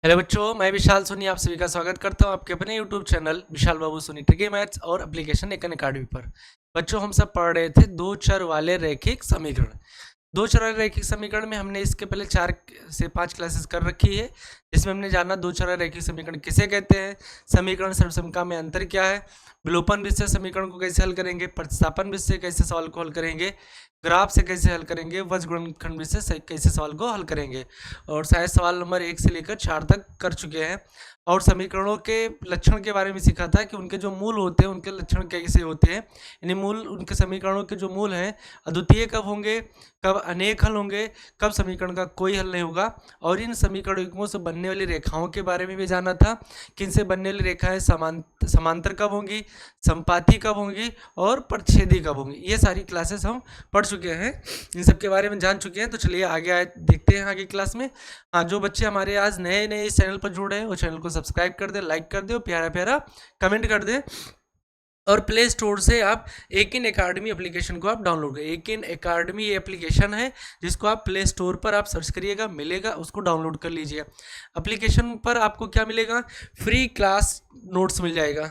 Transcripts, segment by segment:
Hello बच्चों, मैं विशाल सोनी आप सभी का स्वागत करता हूं आपके अपने यूट्यूब चैनल विशाल बाबू सोनी ट्रिकी मैथ्स और एप्लीकेशन एकन अकाडमी पर। बच्चों, हम सब पढ़ रहे थे दो चर वाले रैखिक समीकरण। दो चर वाले रैखिक समीकरण में हमने इसके पहले 4 से 5 क्लासेस कर रखी है, जिसमें हमने जाना दो चर वाले रैखिक समीकरण किसे कहते हैं, समीकरण सर्वसमता में अंतर क्या है, विलोपन विधि से समीकरण को कैसे हल करेंगे, प्रतिस्थापन विधि से कैसे सवाल को हल करेंगे, ग्राफ से कैसे हल करेंगे, वज्र गुणनखंड विधि से कैसे सवाल को हल करेंगे। और शायद सवाल नंबर 1 से लेकर 4 तक कर चुके हैं। और समीकरणों के लक्षण के बारे में सीखा था कि उनके जो मूल होते हैं उनके लक्षण कैसे होते हैं, यानी मूल उनके समीकरणों के जो मूल हैं अद्वितीय कब होंगे, कब अनेक हल होंगे, कब समीकरण का कोई हल नहीं होगा। और इन समीकरण युग्मों से बनने वाली रेखाओं के बारे में भी जाना था कि इनसे बनने वाली रेखाएं समांतर कब होंगी, संपाती कब होंगी और परछेदी कब होंगी। ये सारी क्लासेस हम पढ़ चुके हैं, इन सब के बारे में जान चुके हैं। तो चलिए आगे देखते हैं आगे क्लास में। हाँ, जो बच्चे हमारे आज नए नए इस चैनल पर जुड़ रहे हैं वो चैनल को सब्सक्राइब कर दे, लाइक कर दे और प्यारा प्यारा कमेंट कर दे। और प्ले स्टोर से आप एकिन अकाडमी एप्लीकेशन को आप डाउनलोड करें। एकिन अकाडमी ये एप्लीकेशन है जिसको आप प्ले स्टोर पर आप सर्च करिएगा, मिलेगा, उसको डाउनलोड कर लीजिए। एप्लीकेशन पर आपको क्या मिलेगा, फ्री क्लास नोट्स मिल जाएगा।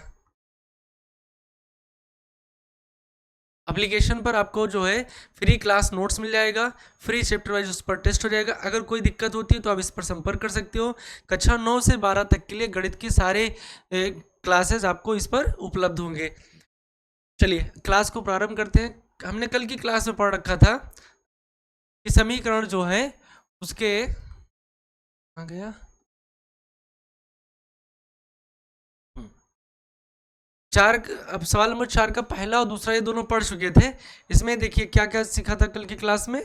एप्लीकेशन पर आपको जो है फ्री क्लास नोट्स मिल जाएगा, फ्री चैप्टर वाइज उस पर टेस्ट हो जाएगा। अगर कोई दिक्कत होती है तो आप इस पर संपर्क कर सकते हो। कक्षा 9 से 12 तक के लिए गणित के सारे क्लासेस आपको इस पर उपलब्ध होंगे। चलिए क्लास को प्रारंभ करते हैं। हमने कल की क्लास में पढ़ रखा था कि समीकरण जो है उसके आ गया 4। अब सवाल नंबर 4 का पहला और दूसरा ये दोनों पढ़ चुके थे। इसमें देखिए क्या क्या सीखा था कल की क्लास में।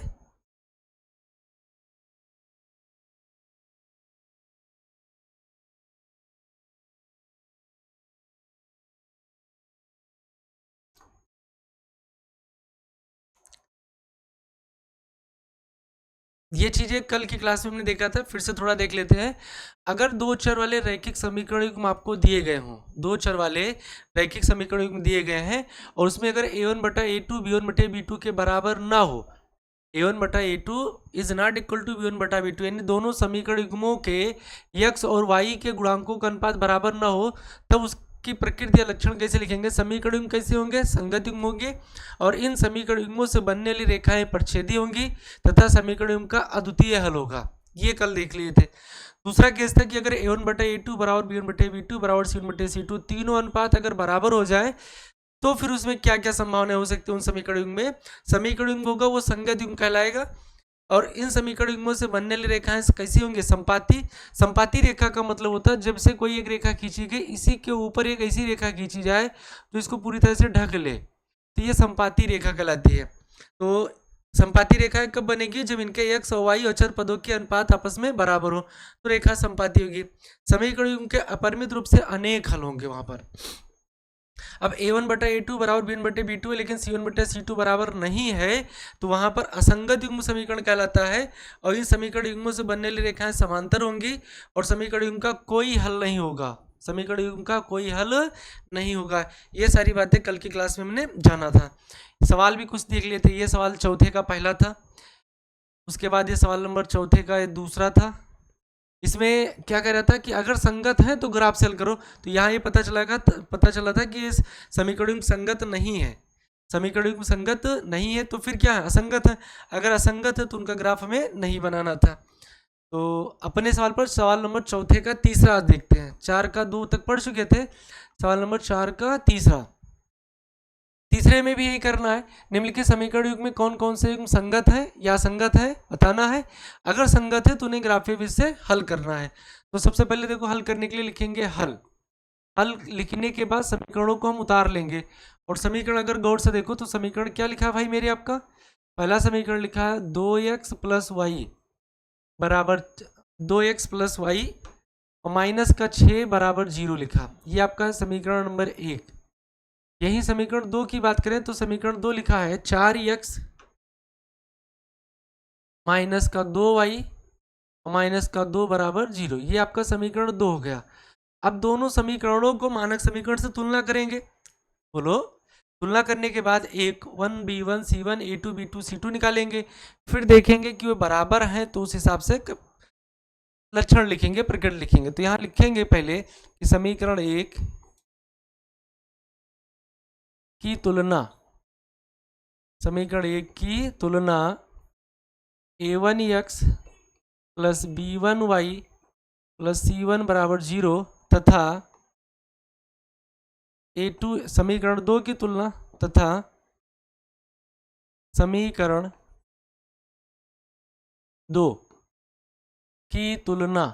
ये चीजें कल की क्लास में हमने देखा था, फिर से थोड़ा देख लेते हैं। अगर दो चर वाले रैखिक समीकरण युग्म आपको दिए गए हों, दो चर वाले रैखिक समीकरण युग्म दिए गए हैं और उसमें अगर a1 बटा a2 b1 बटे b2 के बराबर ना हो, a1 बटा a2 is not equal to b1 बटा b2, यानी दोनों समीकरण युग्मों के x और y के गुणांकों का अनुपात बराबर ना हो, तब उसकी प्रकृति या लक्षण कैसे लिखेंगे। समीकरण युग्म कैसे होंगे, संगत युग्म होंगे और इन समीकरण युग्मों से बनने वाली रेखाएं परछेदी होंगी तथा समीकरण युग्म का अद्वितीय हल होगा। ये कल देख लिए थे। दूसरा केस था कि अगर a1 बटा a2 बराबर b1 बटे b2 बराबर c1 बटे c2 तीनों अनुपात अगर बराबर हो जाए तो फिर उसमें क्या क्या संभावना हो सकती है। उन समीकरण युग्म में समीकरण युग्म होगा वो संगत युग्म कहलाएगा और इन समीकरण युग्मों से बनने वाली रेखाएं कैसी होंगी, संपाती। संपाती रेखा का मतलब होता है जब से कोई एक रेखा खींची गई इसी के ऊपर एक ऐसी रेखा खींची जाए जो इसको पूरी तरह से ढक ले, तो ये संपाती रेखा कहलाती है। तो संपाती रेखाएं कब बनेगी, जब इनके x और y अचर पदों के अनुपात आपस में बराबर हो तो रेखा संपाती होगी। समीकरण युग्म के अपरिमित रूप से अनेक हल होंगे वहां पर। अब a1 बटा a2 बराबर b1 बटे b2 है लेकिन c1 बटे c2 बराबर नहीं है, तो वहां पर असंगत युग्म समीकरण कहलाता है और इन समीकरण युग्मों से बनने वाली रेखाएं समांतर होंगी और समीकरण युग्म का कोई हल नहीं होगा, समीकरण युग्म का कोई हल नहीं होगा। ये सारी बातें कल की क्लास में हमने जाना था। सवाल भी कुछ देख लिए थे। ये सवाल चौथे का पहला था, उसके बाद ये सवाल नंबर चौथे का दूसरा था। इसमें क्या कह रहा था कि अगर संगत है तो ग्राफ से हल करो, तो यहाँ ये पता चला था कि इस समीकरण संगत नहीं है, समीकरण संगत नहीं है तो फिर क्या है, असंगत है। अगर असंगत है तो उनका ग्राफ हमें नहीं बनाना था। तो अपने सवाल पर सवाल नंबर चौथे का तीसरा देखते हैं। 4 का 2 तक पढ़ चुके थे, सवाल नंबर 4 का तीसरे में भी यही करना है। निम्नलिखित समीकरण युग्म में कौन कौन से युग्म संगत है या असंगत है बताना है। अगर संगत है तो उन्हें ग्राफीय विधि से हल करना है। तो सबसे पहले देखो हल करने के लिए लिखेंगे हल। हल लिखने के बाद समीकरणों को हम उतार लेंगे और समीकरण अगर गौर से देखो तो समीकरण क्या लिखा है भाई मेरे, आपका पहला समीकरण लिखा है 2x प्लस वाई बराबर 2x प्लस वाई और माइनस का 6 बराबर 0 लिखा। ये आपका समीकरण नंबर 1। यही समीकरण 2 की बात करें तो समीकरण 2 लिखा है 4x माइनस का 2y माइनस का 2 बराबर 0। ये आपका समीकरण 2 हो गया। अब दोनों समीकरणों को मानक समीकरण से तुलना करेंगे। बोलो, तुलना करने के बाद एक 1b1 c1 a2 b2 c2 निकालेंगे, फिर देखेंगे कि वो बराबर हैं तो उस हिसाब से लक्षण लिखेंगे, प्रकृति लिखेंगे। तो यहाँ लिखेंगे पहले कि समीकरण 1 की तुलना, समीकरण 1 की तुलना a1x plus b1y plus c1 बराबर 0 तथा a2, समीकरण 2 की तुलना तथा समीकरण 2 की तुलना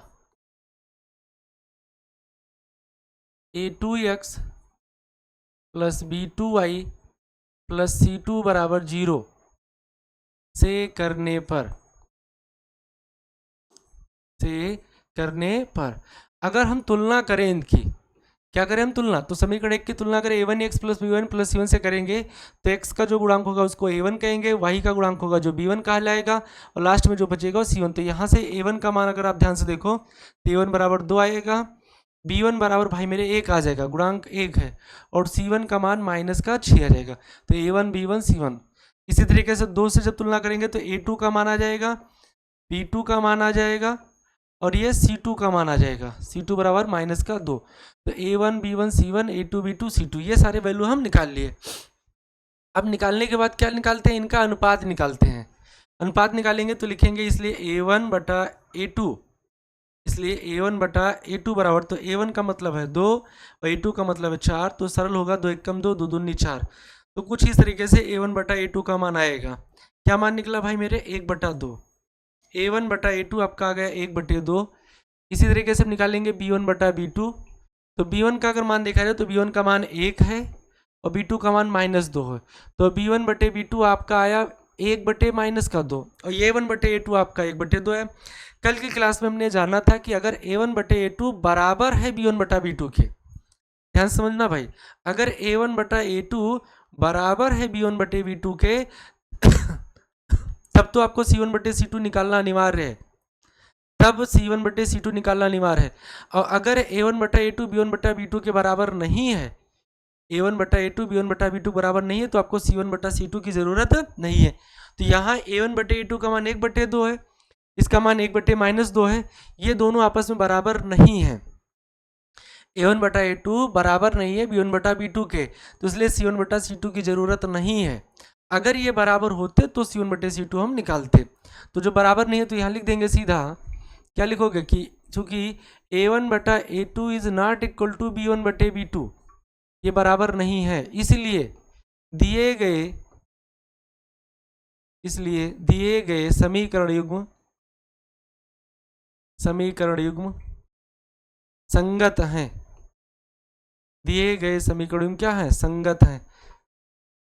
a2x plus b2y plus c2 बराबर 0 से करने पर अगर हम तुलना करें इनकी, क्या करें हम तुलना, तो समीकरण 1 की तुलना करें a1x plus b1 plus c1 से करेंगे तो x का जो गुणांक होगा उसको a1 कहेंगे, y का गुणांक होगा जो b1 कहलाएगा और लास्ट में जो बचेगा वो c1। तो यहाँ से a1 का मान अगर आप ध्यान से देखो तो a1 बराबर 2 आएगा, b1 बराबर भाई मेरे 1 आ जाएगा, गुणांक 1 है, और c1 का मान माइनस का 6 आ जाएगा। तो a1 b1 c1। इसी तरीके से 2 से जब तुलना करेंगे तो a2 का मान आ जाएगा, b2 का मान आ जाएगा और ये c2 का मान आ जाएगा, c2 बराबर माइनस का 2। तो a1 b1 c1 a2 b2 c2 ये सारे वैल्यू हम निकाल लिए। अब निकालने के बाद क्या निकालते हैं, इनका अनुपात निकालते हैं। अनुपात निकालेंगे तो लिखेंगे इसलिए a1 बटा a2, इसलिए a1 बटा a2 बराबर, तो a1 का मतलब है 2 और a2 का मतलब है 4, तो सरल होगा 2 1 2 2 2 4। तो कुछ इस तरीके से a1 बटा a2 का मान आएगा। क्या मान निकला भाई मेरे, 1 बटा 2। a1 बटा a2 आपका आ गया 1 बटे 2। इसी तरीके से हम निकालेंगे b1 बटा b2, तो b1 का अगर मान देखा जाए तो b1 का मान 1 है और b2 का मान -2 है, तो b1 बटे b2 आपका आया 1 बटे -2 और a1 बटे a2 आपका 1 बटे 2 है। कल की क्लास में हमने जाना था कि अगर a1 बटे a2 बराबर है b1 बटा b2 के, ध्यान समझना भाई, अगर a1 बटा a2 बराबर है b1 बटे b2 के तब तो आपको c1 बटे c2 निकालना अनिवार्य है, तब c1 बटे c2 निकालना अनिवार्य है। और अगर a1 बटा a2 b1 बटा b2 के बराबर नहीं है, a1 बटा a2 b1 बटा b2 बराबर नहीं है, तो आपको c1 बटा c2 की जरूरत नहीं है। तो यहाँ a1 बटे a2 का मान 1 बटे 2 है, इसका मान 1 बटे -2 है, ये दोनों आपस में बराबर नहीं है। a1 बटा a2 बराबर नहीं है b1 बटा b2 के, तो इसलिए c1 बटा c2 की जरूरत नहीं है। अगर ये बराबर होते तो c1 बटे c2 हम निकालते, तो जो बराबर नहीं है तो यहाँ लिख देंगे सीधा, क्या लिखोगे कि चूंकि a1 बटा a2 is not equal to b1 बटे b2, ये बराबर नहीं है, इसलिए दिए गए समीकरण युग्म संगत हैं, दिए गए समीकरण युग्म क्या है, संगत हैं।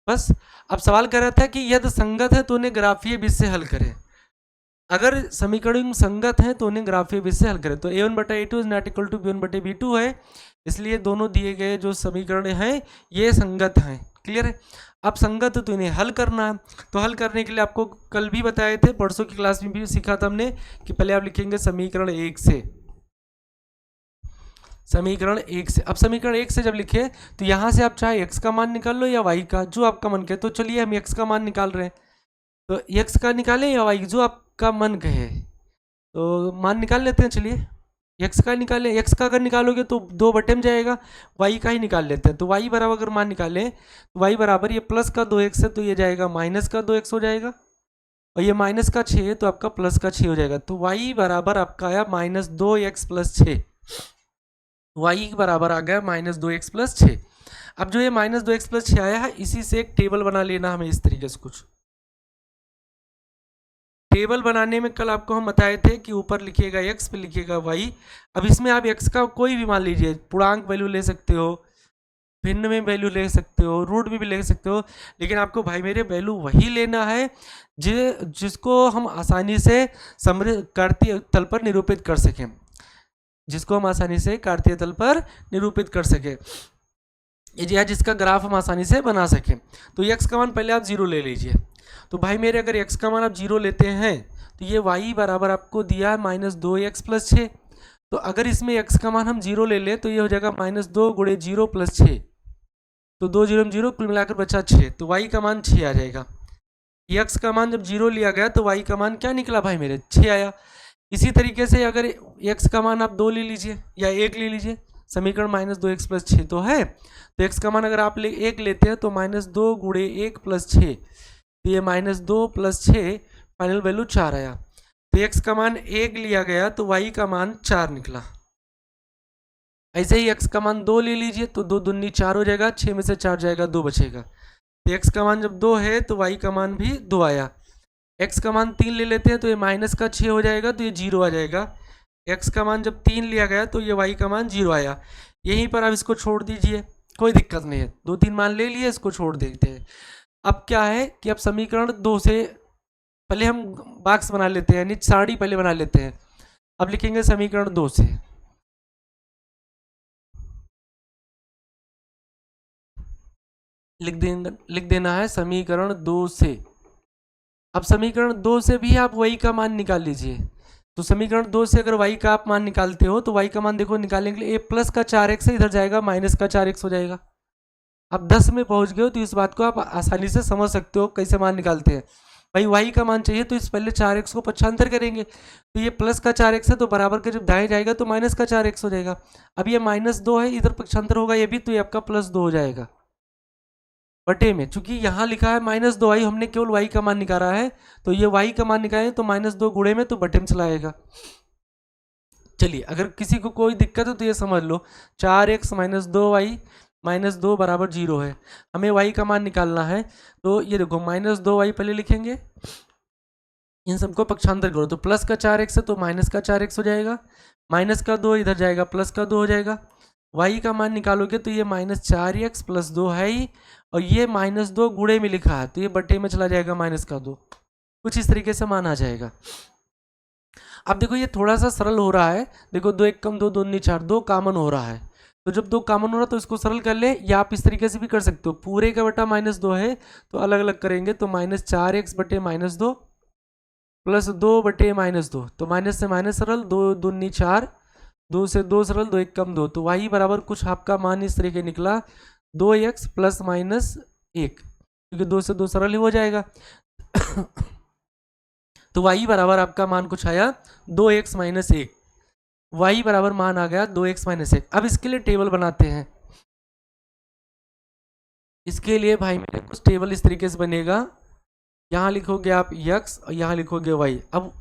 बस अब सवाल कर रहा था कि यदि संगत है तो उन्हें ग्राफीय विधि से हल करें, अगर समीकरण संगत है तो उन्हें ग्राफीय विधि से हल करें। तो a1 बटा a2 is not equal to b1 बटे b2 है, इसलिए दोनों दिए गए जो समीकरण हैं ये संगत हैं। क्लियर है। अब संगत तो इन्हें हल करना है, तो हल करने के लिए आपको कल भी बताए थे, परसों की क्लास में भी सीखा था हमने कि पहले आप लिखेंगे समीकरण 1 से, समीकरण 1 से। अब समीकरण 1 से जब लिखे तो यहाँ से आप चाहे x का मान निकाल लो या y का, जो आपका मन कहे। तो चलिए हम x का मान निकाल रहे हैं, तो x का निकालें या y, जो आपका मन कहे, तो मान निकाल लेते हैं। चलिए x का निकालें, x का अगर निकालोगे तो 2 बटे में जाएगा, y का ही निकाल लेते हैं। तो y बराबर अगर मान निकालें तो y बराबर ये प्लस का 2x है तो ये जाएगा माइनस का 2x हो जाएगा, और ये माइनस का 6 है तो आपका प्लस का 6 हो जाएगा। तो y बराबर आपका आया -2x प्लस 6, y बराबर आ गया -2x प्लस 6। अब जो ये -2x प्लस 6 आया है, इसी से एक टेबल बना लेना हमें इस तरीके से। कुछ टेबल बनाने में कल आपको हम बताए थे कि ऊपर लिखिएगा x, पे लिखिएगा y। अब इसमें आप x का कोई भी मान लीजिए, पूर्णांक वैल्यू ले सकते हो, भिन्न में वैल्यू ले सकते हो, रूट में भी ले सकते हो, लेकिन आपको भाई मेरे वैल्यू वही लेना है जिसको हम आसानी से कार्तीय तल पर निरूपित कर सकें, जिसको हम आसानी से कार्तीय तल पर निरूपित कर सके, या जिसका ग्राफ हम आसानी से बना सकें। तो x का मान पहले आप 0 ले लीजिए। तो भाई मेरे अगर x का मान आप 0 लेते हैं तो ये y बराबर आपको दिया है -2x प्लस 6। तो अगर इसमें x का मान हम 0 ले लें तो ये हो जाएगा -2 गुणे 0 प्लस 6, तो 2 0 0 कुल मिलाकर बचा 6, तो y का मान 6 आ जाएगा। x का मान जब 0 लिया गया तो y का मान क्या निकला भाई मेरे, 6 आया। इसी तरीके से अगर x का मान आप 2 ले लीजिए या 1 ले लीजिए, समीकरण -2x+6 तो है, तो x का मान अगर आप 1 लेते हैं तो -2 गुणे 1 + 6, तो ये -2 + 6 फाइनल वैल्यू 4 आया। तो x का मान 1 लिया गया तो y का मान 4 निकला। ऐसे ही x का मान 2 ले लीजिए तो 2 दूनी 4 हो जाएगा, 6 में से 4 जाएगा 2 बचेगा। तो x का मान जब 2 है तो y का मान भी 2 आया। x का मान 3 ले लेते हैं तो ये -6 हो जाएगा, तो ये 0 आ जाएगा। x का मान जब 3 लिया गया तो ये y का मान 0 आया। यहीं पर आप इसको छोड़ दीजिए, कोई दिक्कत नहीं है, 2-3 मान ले लिए, इसको छोड़ देते हैं। अब क्या है कि अब समीकरण 2 से पहले हम बॉक्स बना लेते हैं, यानी सारणी पहले बना लेते हैं। अब लिखेंगे समीकरण 2 से, लिख देना है समीकरण 2 से। अब समीकरण 2 से भी आप y का मान निकाल लीजिए। तो समीकरण 2 से अगर y का आप मान निकालते हो तो y का मान देखो, निकालने के लिए a प्लस का 4x इधर जाएगा, माइनस का 4x हो जाएगा। अब 10 में पहुंच गए हो तो इस बात को आप आसानी से समझ सकते हो कैसे मान निकालते हैं। भाई y का मान चाहिए तो इस पहले 4x को पक्षांतर करेंगे, तो ये प्लस का 4x है तो बराबर के जब दाएं जाएगा तो माइनस का 4x हो जाएगा। अब ये -2 है, इधर पक्षांतर होगा ये भी, तो ये आपका +2 हो जाएगा बटे में। चूंकि यहाँ लिखा है -2y, हमने केवल y का मान निकाला है, तो ये y का मान निकालें तो -2 गुणे में तो बटे में चला आएगा। चलिए, अगर किसी को कोई दिक्कत हो तो ये समझ लो, 4x - 2y -2 बराबर 0 है। हमें y का मान निकालना है, तो ये देखो -2y पहले लिखेंगे, इन सबको पक्षांतर करो तो प्लस का 4x है तो माइनस का 4x हो जाएगा, माइनस का 2 इधर जाएगा, प्लस का 2 हो जाएगा। y का मान निकालोगे तो ये -4x + 2 है ही, और ये -2 गुणे में लिखा है तो ये बटे में चला जाएगा -2। कुछ इस तरीके से मान आ जाएगा। अब देखो ये थोड़ा सा सरल हो रहा है, देखो 2 1 कम 2 2 नहीं 4, 2 कॉमन हो रहा है। तो जब 2 कॉमन हो रहा है तो इसको सरल कर ले, या आप इस तरीके से भी कर सकते हो, पूरे का बटा -2 है तो अलग अलग करेंगे, तो -4x बटे -2 प्लस 2 बटे -2, तो माइनस से माइनस सरल, 2 दूनी 4, 2 से 2 सरल, 2 1 कम 2, तो y बराबर कुछ आपका मान इस तरीके निकला 2x ± 1, क्योंकि 2 से 2 सरल ही हो जाएगा। तो y बराबर आपका मान कुछ आया 2x - 1, y बराबर मान आ गया 2x - 1। अब इसके लिए टेबल बनाते हैं। इसके लिए भाई मेरे कुछ टेबल इस तरीके से बनेगा, यहाँ लिखोगे आप x और यहाँ लिखोगे y। अब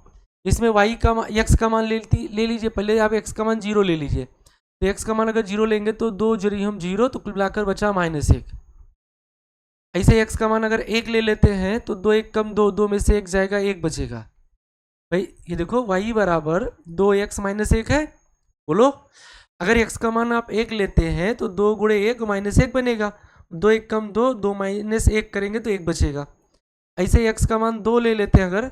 इसमें y का x का मान ले लीजिए, पहले आप x का मान 0 ले लीजिए, तो x का मान अगर 0 लेंगे तो 2 जरी हम 0, तो कुल मिलाकर बचा -1। ऐसे x का मान अगर 1 ले लेते हैं तो 2 1 कम 2, 2 में से 1 जाएगा, 1 बचेगा। भाई ये देखो y बराबर 2x - 1 है, बोलो। अगर x का मान आप 1 लेते हैं तो 2 गुणे 1 -1 बनेगा, 2 1 कम 2, 2 - 1 करेंगे तो 1 बचेगा। ऐसे ही x का मान 2 ले लेते हैं अगर,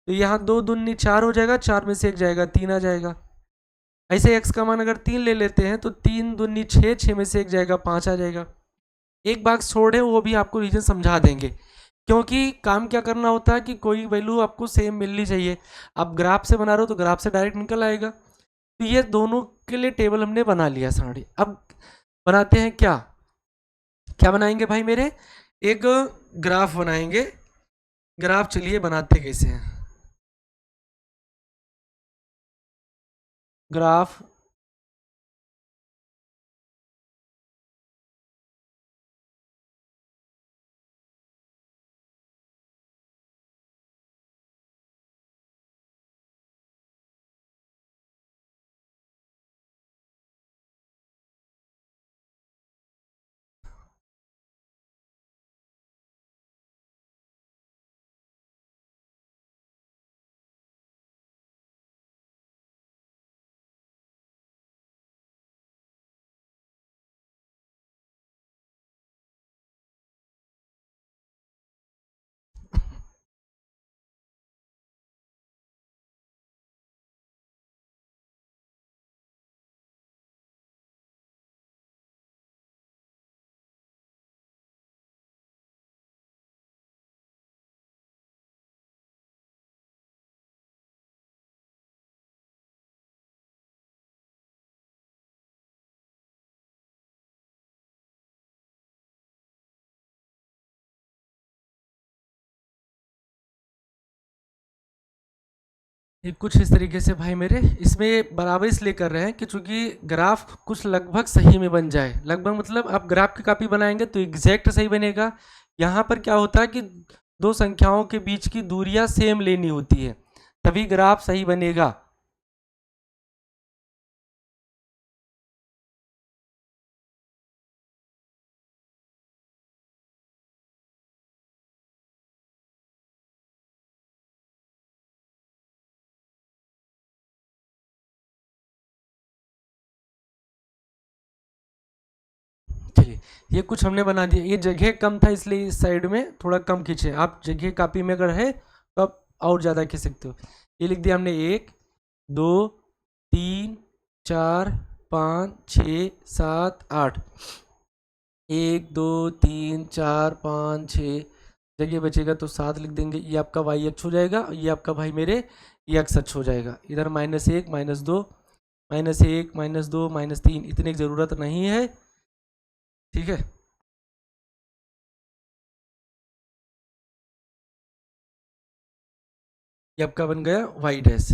तो यहाँ 2 दूनी 4 हो जाएगा, 4 में से 1 जाएगा, 3 आ जाएगा। ऐसे x का मान अगर 3 ले लेते हैं तो 3 दूनी 6, 6 में से 1 जाएगा, 5 आ जाएगा। एक बात छोड़े वो भी आपको रीजन समझा देंगे, क्योंकि काम क्या करना होता है कि कोई वैल्यू आपको सेम मिलनी चाहिए। आप ग्राफ से बना रहे हो तो ग्राफ से डायरेक्ट निकल आएगा। तो ये दोनों के लिए टेबल हमने बना लिया सारणी। अब बनाते हैं क्या, क्या बनाएंगे भाई मेरे, एक ग्राफ बनाएंगे। ग्राफ चलिए बनाते कैसे हैं, ग्राफ ये कुछ इस तरीके से भाई मेरे, इसमें बराबर इसलिए कर रहे हैं कि चूंकि ग्राफ कुछ लगभग सही में बन जाए। लगभग मतलब आप ग्राफ की कॉपी बनाएंगे तो एग्जैक्ट सही बनेगा। यहाँ पर क्या होता है कि दो संख्याओं के बीच की दूरियां सेम लेनी होती है, तभी ग्राफ सही बनेगा। चलिए, ये कुछ हमने बना दिया। ये जगह कम था इसलिए इस साइड में थोड़ा कम खींचे। आप जगह कॉपी में अगर है तो आप और ज़्यादा खींच सकते हो। ये लिख दिया हमने, 1 2 3 4 5 6 7 8। 1 2 3 4 5 6, जगह बचेगा तो 7 लिख देंगे। ये आपका वाई एक्स हो जाएगा, ये आपका भाई मेरे ये एक्स अक्ष हो जाएगा। इधर -1 -2 -1 -2 -3, इतने की ज़रूरत नहीं है। ठीक है, ये आपका बन गया वाई डैश।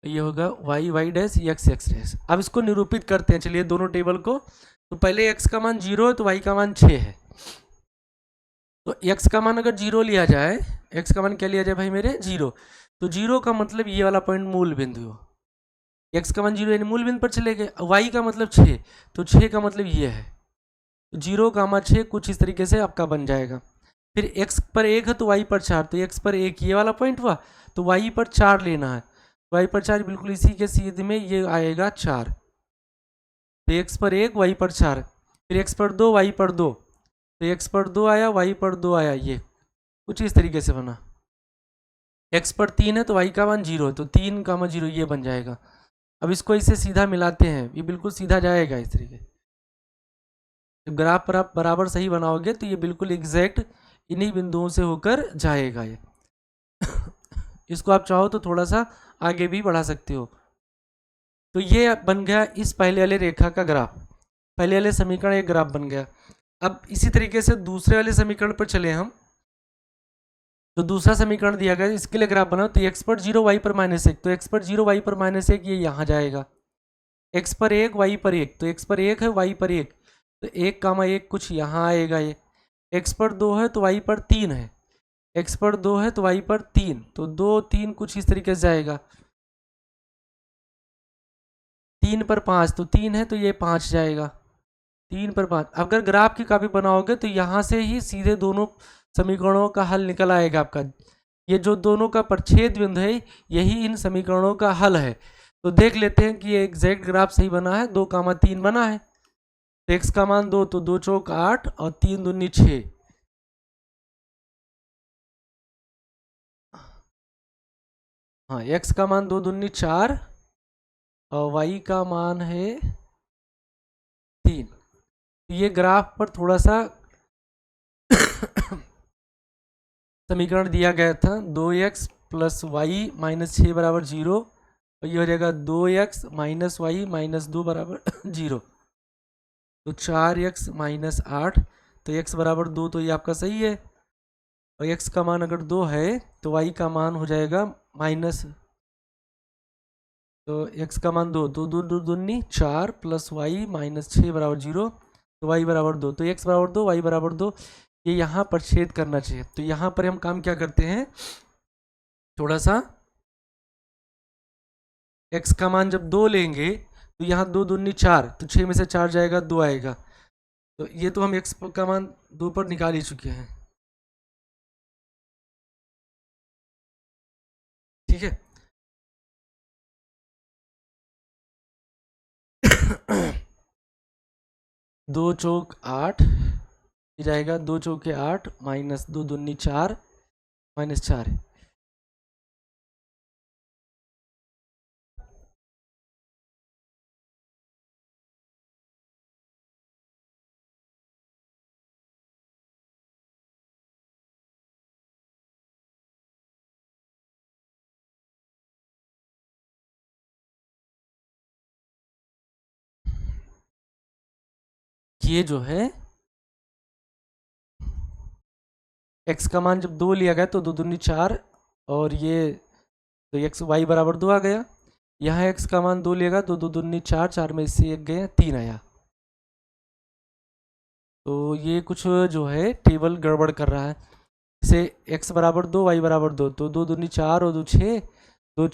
ये होगा y y dash, x x dash. अब इसको निरूपित करते हैं, चलिए दोनों टेबल को। तो पहले एक्स का मान 0 है तो वाई का मान 6 है। तो एक्स का मान अगर 0 लिया जाए, एक्स का मान क्या लिया जाए भाई मेरे, 0। तो 0 का मतलब ये वाला पॉइंट मूल बिंदु हो। एक्स का मान 0 यानी मूल बिंदु पर चले गए। वाई का मतलब 6, तो 6 का मतलब ये है। तो 0 6 कुछ इस तरीके से आपका बन जाएगा। फिर एक्स पर 1 है तो वाई पर 4, तो एक्स पर 1 ये वाला पॉइंट हुआ, तो वाई पर 4 लेना है। वाई पर 4 बिल्कुल इसी के सीध में ये आएगा 4। तो एक्स पर 1 वाई पर 4। फिर एक्स पर 2 वाई पर 2, तो एक्स पर 2 आया वाई पर 2 आया। ये कुछ इस तरीके से बना। एक्स पर 3 है तो वाई का मान 0 है, तो 3 0 ये बन जाएगा। अब इसको इसे सीधा मिलाते हैं, ये बिल्कुल सीधा जाएगा इस तरीके। जब ग्राफ पर आप बराबर सही बनाओगे तो ये बिल्कुल एग्जैक्ट इन्हीं बिंदुओं से होकर जाएगा ये। इसको आप चाहो तो थोड़ा सा आगे भी बढ़ा सकते हो। तो ये बन गया इस पहले वाले रेखा का ग्राफ। पहले वाले समीकरण एक ग्राफ बन गया। अब इसी तरीके से दूसरे वाले समीकरण पर चले हम। तो दूसरा समीकरण दिया गया, इसके लिए ग्राफ बना। तो एक्स पर 0 वाई पर -1, तो एक्स पर 0 वाई पर -1 ये यहाँ जाएगा। एक्स पर 1 वाई पर 1, तो एक्स पर 1 है वाई पर 1, तो 1 1 कुछ यहाँ आएगा ये। एक्स पर 2 है तो वाई पर 3 है, एक्स पर 2 है तो वाई पर 3, तो 2 3 कुछ इस तरीके से जाएगा। 3 पर 5, तो 3 है तो ये 5 जाएगा। 3 पर 5। अगर ग्राफ की कॉपी बनाओगे तो यहाँ से ही सीधे दोनों समीकरणों का हल निकल आएगा आपका। ये जो दोनों का प्रच्छेद बिंदु है यही इन समीकरणों का हल है। तो देख लेते हैं कि ये एग्जैक्ट ग्राफ सही बना है। 2 3 बना है, तो एक्स का मान 2, तो 2 चौक 8 और 3 दूनी 6। हाँ, एक्स का मान 2 दूनी 4 और वाई का मान है 3। ये ग्राफ पर थोड़ा सा समीकरण दिया गया था, 2x प्लस वाई -6 बराबर 0, और ये हो जाएगा 2x माइनस वाई -2 बराबर 0। तो 4x -8, तो x बराबर 2, तो ये आपका सही है। और x का मान अगर 2 है तो y का मान हो जाएगा माइनस, तो x का मान 2, तो 2 2 दूनी 4 प्लस वाई -6 बराबर 0, तो y बराबर 2, तो x बराबर 2 y बराबर 2। ये यहाँ पर छेद करना चाहिए। तो यहाँ पर हम काम क्या करते हैं, थोड़ा सा x का मान जब 2 लेंगे तो यहाँ 2 दूनी 4, तो 6 में से 4 जाएगा 2 आएगा। तो ये तो हम x का मान 2 पर निकाल ही चुके हैं। ठीक है। 2 चौक 8 ये जाएगा, 2 चौके 8 -2 दूनी 4 -4। ये जो है x का मान जब 2 लिया गया तो 2 दूनी 4, और ये तो x y बराबर 2 आ गया। यहाँ x का मान 2 लिएगा तो 2 दूनी 4, 4 में इससे 1 गया 3 आया। तो ये कुछ जो है टेबल गड़बड़ कर रहा है। इसे x बराबर 2 y बराबर 2, तो 2 दूनी 4 और 2 6, 2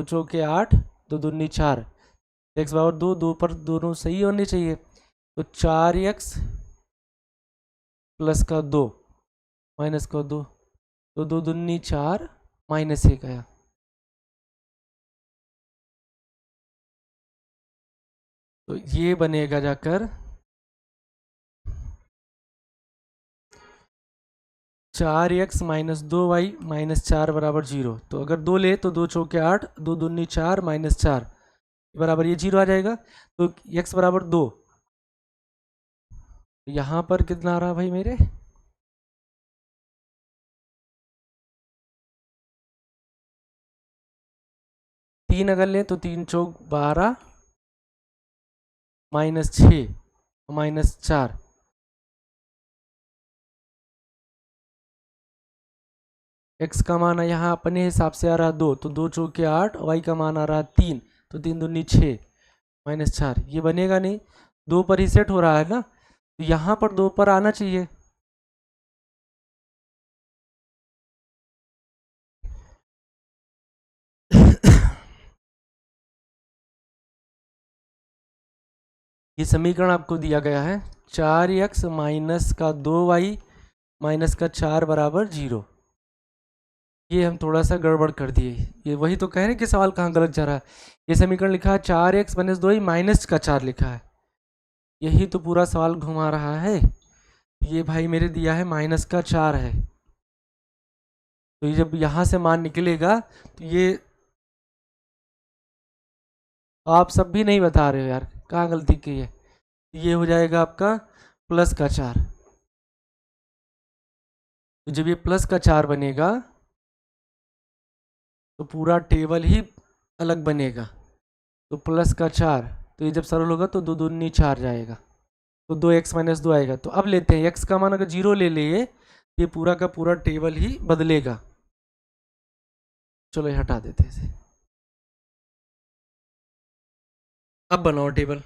चौके 8, 2 दूनी 4, x बराबर 2, 2 पर दोनों सही होने चाहिए। तो 4x प्लस का 2 माइनस का 2, तो 2 दूनी 4 माइनस 1 आया। तो ये बनेगा जाकर 4x माइनस 2y माइनस 4 बराबर 0। तो अगर 2 ले तो 2 चौके 8, 2 दूनी 4 माइनस 4 बराबर ये 0 आ जाएगा। तो x बराबर 2, यहाँ पर कितना आ रहा भाई मेरे, 3 अगर लें तो 3 चौक 12 माइनस 6 माइनस 4, x का मान यहाँ अपने हिसाब से आ रहा 2, तो 2 चौके 8, y का मान आ रहा 3, तो 3 दूनी 6 माइनस 4, ये बनेगा नहीं, 2 पर ही सेट हो रहा है ना, तो यहाँ पर 2 पर आना चाहिए। ये समीकरण आपको दिया गया है 4x माइनस का 2y माइनस का 4 बराबर 0। ये हम थोड़ा सा गड़बड़ कर दिए, ये वही तो कह रहे हैं कि सवाल कहाँ गलत जा रहा है। ये समीकरण लिखा है 4x माइनस 2y माइनस का 4 लिखा है, यही तो पूरा सवाल घुमा रहा है। ये भाई मेरे दिया है माइनस का 4 है, तो ये जब यहाँ से मान निकलेगा तो ये आप सब भी नहीं बता रहे हो यार, कहाँ गलती की है। ये हो जाएगा आपका प्लस का 4, तो जब ये प्लस का 4 बनेगा तो पूरा टेबल ही अलग बनेगा। तो प्लस का 4, तो ये जब सरल होगा तो 2 दूनी 4 जाएगा, तो 2x माइनस 2 आएगा। तो अब लेते हैं x का मान अगर 0 ले लिए तो ये पूरा का पूरा टेबल ही बदलेगा। चलो ये हटा देते हैं इसे, अब बनाओ टेबल।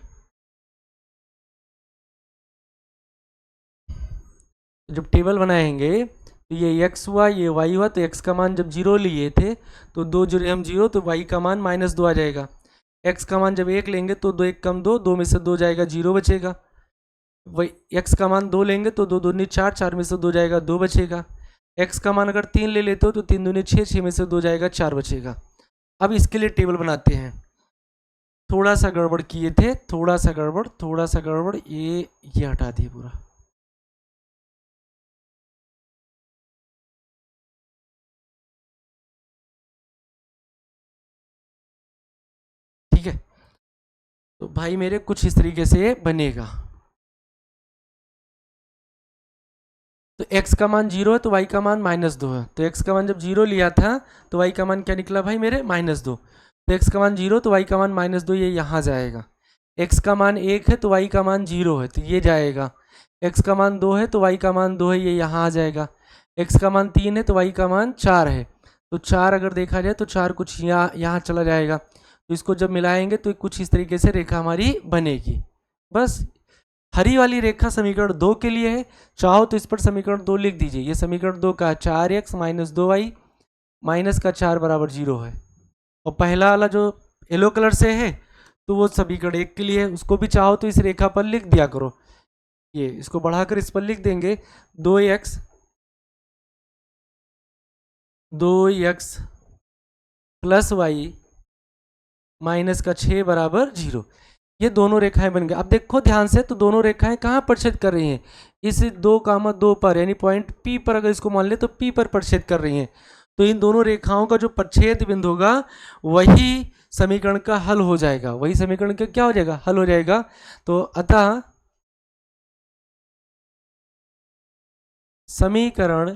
जब टेबल बनाएंगे तो ये x हुआ ये y हुआ, तो x का मान जब 0 लिए थे तो 2 जोड़े हम 0, तो y का मान माइनस 2 आ जाएगा। x का मान जब 1 लेंगे तो 2 1 कम 2, 2 में से 2 जाएगा 0 बचेगा। वही x का मान 2 लेंगे तो 2 दूनी 4, 4 में से 2 जाएगा 2 बचेगा। x का मान अगर 3 ले लेते हो तो 3 दूनी 6, 6 में से 2 जाएगा 4 बचेगा। अब इसके लिए टेबल बनाते हैं। थोड़ा सा गड़बड़ किए थे, थोड़ा सा गड़बड़, ये हटा दिए पूरा। ठीक है, तो भाई मेरे कुछ इस तरीके से बनेगा। तो x का मान 0 है तो y का मान -2 है, तो x का मान जब 0 लिया था तो y का मान क्या निकला भाई मेरे -2। तो x का मान 0 तो y का मान -2, ये यहाँ जाएगा। x का मान 1 है तो y का मान 0 है, तो ये जाएगा। x का मान 2 है तो y का मान 2 है, ये यहाँ आ जाएगा। x का मान 3 है तो y का मान 4 है, तो 4 अगर देखा जाए तो 4 कुछ यहाँ चला जाएगा। तो इसको जब मिलाएंगे तो कुछ इस तरीके से रेखा हमारी बनेगी। बस हरी वाली रेखा समीकरण 2 के लिए है, चाहो तो इस पर समीकरण 2 लिख दीजिए। ये समीकरण 2 का 4x माइनस 2y माइनस का 4 बराबर 0 है। और पहला वाला जो येलो कलर से है तो वो समीकरण 1 के लिए है, उसको भी चाहो तो इस रेखा पर लिख दिया करो। ये इसको बढ़ाकर इस पर लिख देंगे 2x प्लस वाई माइनस का 6 बराबर 0। ये दोनों रेखाएं बन गई। अब देखो ध्यान से, तो दोनों रेखाएं कहाँ प्रतिच्छेद कर रही हैं, इस 2, पर, यानी पॉइंट P पर अगर इसको मान ले तो P पर प्रतिच्छेद कर रही हैं। तो इन दोनों रेखाओं का जो प्रतिच्छेद बिंदु होगा वही समीकरण का हल हो जाएगा, वही समीकरण का क्या हो जाएगा, हल हो जाएगा। तो अतः समीकरण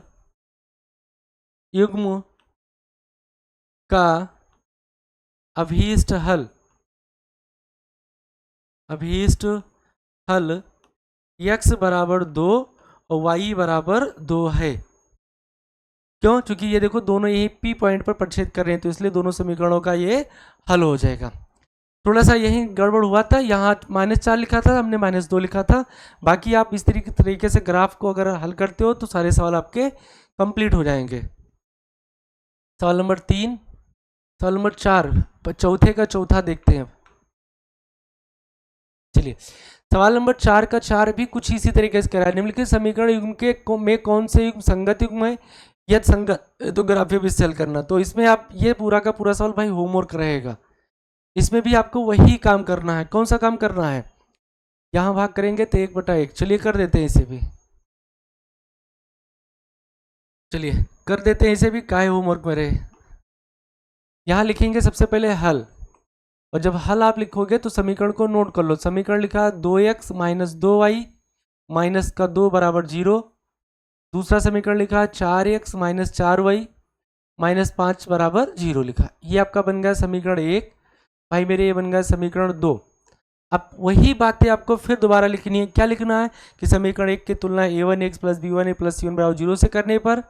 युग्म का अभीष्ट हल x बराबर 2 और y बराबर 2 है। क्यों? क्योंकि ये देखो दोनों यही P पॉइंट पर प्रतिच्छेद कर रहे हैं, तो इसलिए दोनों समीकरणों का ये हल हो जाएगा। थोड़ा सा यही गड़बड़ हुआ था, यहाँ -4 लिखा था, हमने -2 लिखा था। बाकी आप इस तरीके से ग्राफ को अगर हल करते हो तो सारे सवाल आपके कंप्लीट हो जाएंगे। सवाल नंबर 3, सवाल नंबर 4, चौथे का चौथा देखते हैं। चलिए, सवाल नंबर 4 का 4 भी कुछ इसी तरीके से कह रहा है, निम्नलिखित समीकरण युग्म के में कौन से युग्म संगत युग्म है, यदि संगत तो ग्राफीय विश्लेषण हल करना। तो इसमें आप ये पूरा का पूरा सवाल भाई होमवर्क रहेगा, इसमें भी आपको वही काम करना है। कौन सा काम करना है? यहाँ भाग करेंगे तो 1/1। चलिए कर देते हैं इसे भी, चलिए कर देते हैं इसे भी, काहे होमवर्क में रहे। यहाँ लिखेंगे सबसे पहले हल, और जब हल आप लिखोगे तो समीकरण को नोट कर लो। समीकरण लिखा 2x - 2y माइनस का 2 बराबर 0। दूसरा समीकरण लिखा 4x - 4y माइनस 5 बराबर 0 लिखा। ये आपका बन गया समीकरण 1। भाई मेरे ये बन गया समीकरण 2। अब वही बातें आपको फिर दोबारा लिखनी है। क्या लिखना है कि समीकरण 1 की तुलना a1x + b1a + c1 बराबर 0 से करने पर,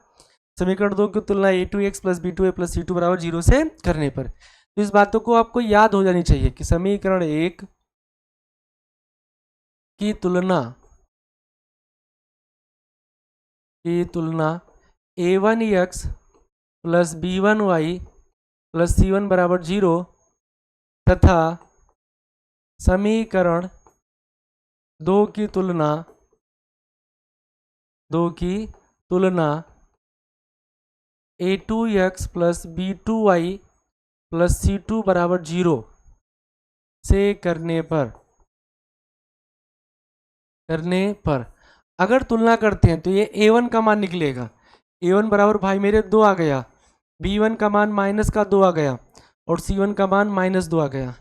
समीकरण 2 की तुलना a2x + b2a + c2 बराबर 0 से करने पर। तो इस बातों को आपको याद हो जानी चाहिए कि समीकरण 1 की तुलना a1x + b1y + c1 बराबर 0 तथा समीकरण 2 की तुलना a2x + b2y + c2 बराबर 0 से करने पर अगर तुलना करते हैं तो ये a1 का मान निकलेगा। a1 बराबर भाई मेरे 2 आ गया, b1 का मान -2 आ गया और c1 का मान -2 आ गया।